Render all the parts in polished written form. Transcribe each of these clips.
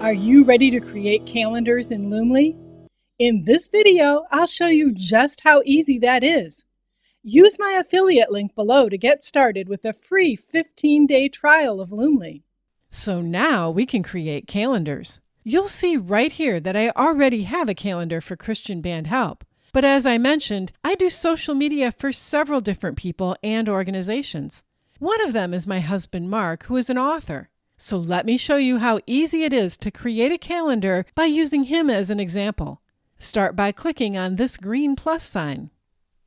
Are you ready to create calendars in Loomly? In this video, I'll show you just how easy that is. Use my affiliate link below to get started with a free 15-day trial of Loomly. So now we can create calendars. You'll see right here that I already have a calendar for Christian Band Help. But as I mentioned, I do social media for several different people and organizations. One of them is my husband Mark, who is an author. So let me show you how easy it is to create a calendar by using him as an example. Start by clicking on this green plus sign.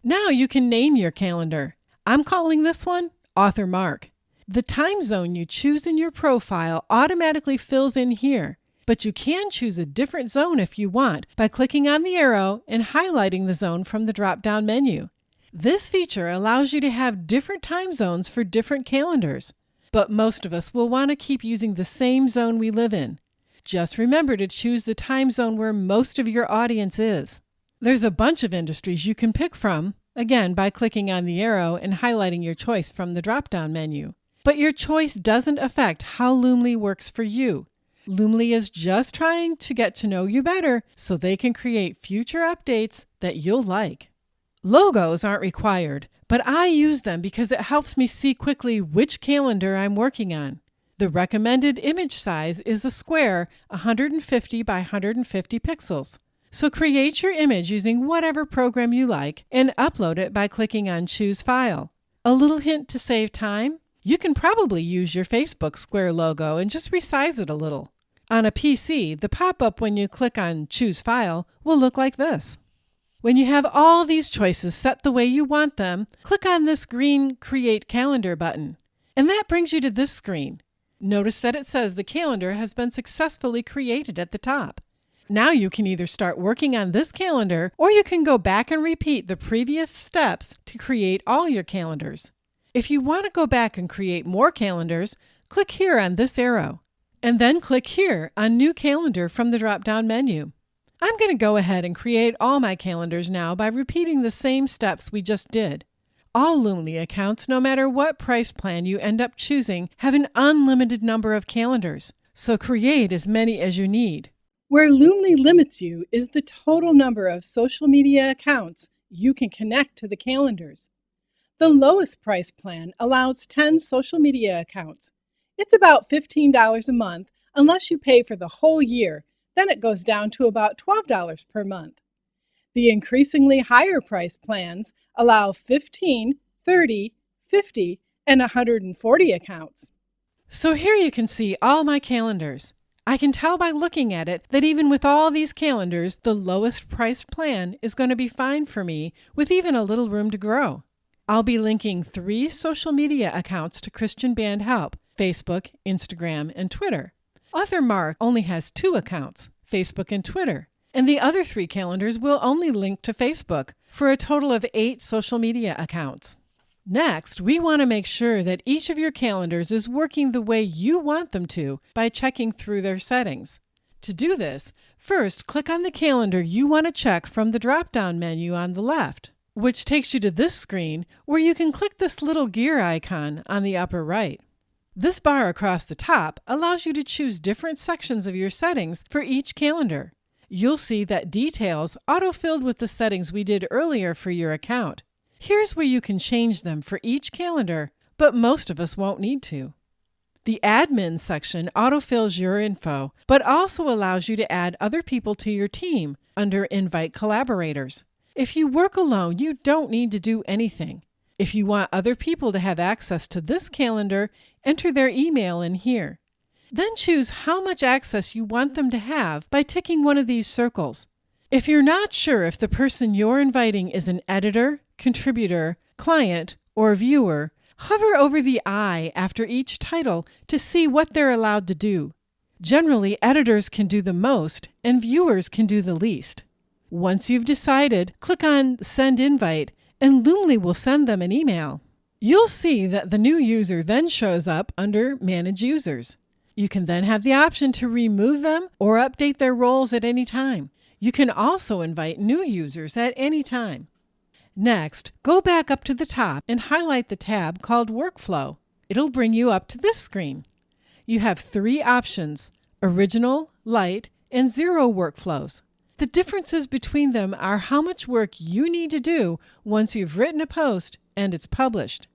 Now you can name your calendar. I'm calling this one Author Mark. The time zone you choose in your profile automatically fills in here, but you can choose a different zone if you want by clicking on the arrow and highlighting the zone from the drop-down menu. This feature allows you to have different time zones for different calendars. But most of us will want to keep using the same zone we live in. Just remember to choose the time zone where most of your audience is. There's a bunch of industries you can pick from, again by clicking on the arrow and highlighting your choice from the drop-down menu. But your choice doesn't affect how Loomly works for you. Loomly is just trying to get to know you better so they can create future updates that you'll like. Logos aren't required, but I use them because it helps me see quickly which calendar I'm working on. The recommended image size is a square 150 by 150 pixels. So create your image using whatever program you like and upload it by clicking on Choose File. A little hint to save time: you can probably use your Facebook square logo and just resize it a little. On a PC, the pop-up when you click on Choose File will look like this. When you have all these choices set the way you want them, click on this green Create Calendar button, and that brings you to this screen. Notice that it says the calendar has been successfully created at the top. Now you can either start working on this calendar, or you can go back and repeat the previous steps to create all your calendars. If you want to go back and create more calendars, click here on this arrow, and then click here on New Calendar from the drop-down menu. I'm going to go ahead and create all my calendars now by repeating the same steps we just did. All Loomly accounts, no matter what price plan you end up choosing, have an unlimited number of calendars, so create as many as you need. Where Loomly limits you is the total number of social media accounts you can connect to the calendars. The lowest price plan allows 10 social media accounts. It's about $15 a month unless you pay for the whole year. Then it goes down to about $12 per month. The increasingly higher price plans allow 15, 30, 50, and 140 accounts. So here you can see all my calendars. I can tell by looking at it that even with all these calendars, the lowest priced plan is going to be fine for me with even a little room to grow. I'll be linking 3 social media accounts to Christian Band Help: Facebook, Instagram, and Twitter. Author Mark only has 2 accounts, Facebook and Twitter, and the other 3 calendars will only link to Facebook for a total of 8 social media accounts. Next, we want to make sure that each of your calendars is working the way you want them to by checking through their settings. To do this, first click on the calendar you want to check from the drop-down menu on the left, which takes you to this screen where you can click this little gear icon on the upper right. This bar across the top allows you to choose different sections of your settings for each calendar. You'll see that Details auto-filled with the settings we did earlier for your account. Here's where you can change them for each calendar, but most of us won't need to. The Admin section autofills your info, but also allows you to add other people to your team under Invite Collaborators. If you work alone, you don't need to do anything. If you want other people to have access to this calendar, enter their email in here. Then choose how much access you want them to have by ticking one of these circles. If you're not sure if the person you're inviting is an editor, contributor, client, or viewer, hover over the I after each title to see what they're allowed to do. Generally, editors can do the most and viewers can do the least. Once you've decided, click on Send Invite, and Loomly will send them an email. You'll see that the new user then shows up under Manage Users. You can then have the option to remove them or update their roles at any time. You can also invite new users at any time. Next, go back up to the top and highlight the tab called Workflow. It'll bring you up to this screen. You have 3 options: Original, light, and zero workflows. The differences between them are how much work you need to do once you've written a post and it's published.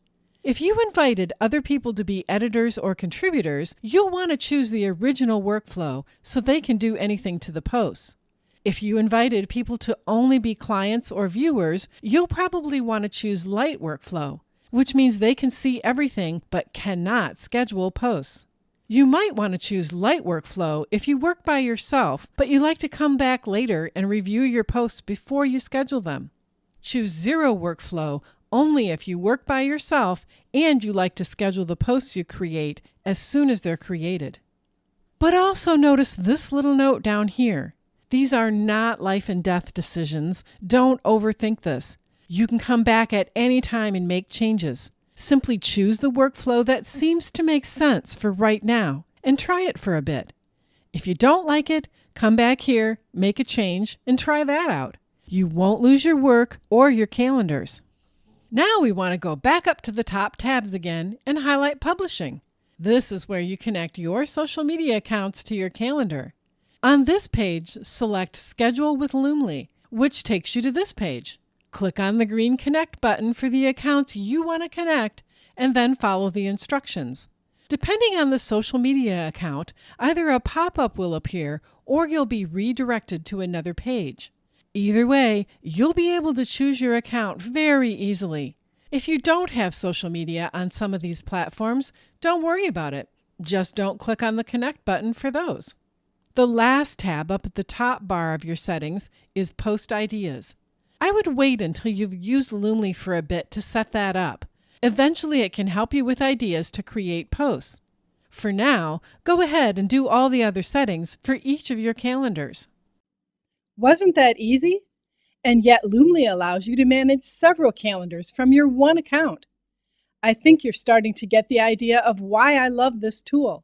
If you invited other people to be editors or contributors, you'll want to choose the original workflow so they can do anything to the posts. If you invited people to only be clients or viewers, you'll probably want to choose light workflow, which means they can see everything but cannot schedule posts. You might want to choose light workflow if you work by yourself, but you like to come back later and review your posts before you schedule them. Choose zero workflow only if you work by yourself and you like to schedule the posts you create as soon as they're created. But also notice this little note down here. These are not life and death decisions. Don't overthink this. You can come back at any time and make changes. Simply choose the workflow that seems to make sense for right now and try it for a bit. If you don't like it, come back here, make a change, and try that out. You won't lose your work or your calendars. Now we want to go back up to the top tabs again and highlight publishing. This is where you connect your social media accounts to your calendar. On this page, select Schedule with Loomly, which takes you to this page. Click on the green Connect button for the accounts you want to connect, and then follow the instructions. Depending on the social media account, either a pop-up will appear or you'll be redirected to another page. Either way, you'll be able to choose your account very easily. If you don't have social media on some of these platforms, don't worry about it. Just don't click on the Connect button for those. The last tab up at the top bar of your settings is Post Ideas. I would wait until you've used Loomly for a bit to set that up. Eventually it can help you with ideas to create posts. For now, go ahead and do all the other settings for each of your calendars. Wasn't that easy? And yet Loomly allows you to manage several calendars from your one account. I think you're starting to get the idea of why I love this tool.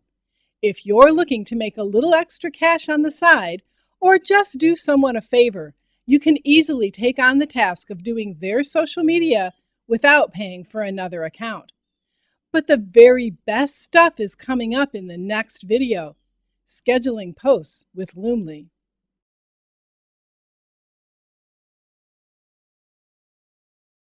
If you're looking to make a little extra cash on the side, or just do someone a favor, you can easily take on the task of doing their social media without paying for another account. But the very best stuff is coming up in the next video, scheduling posts with Loomly.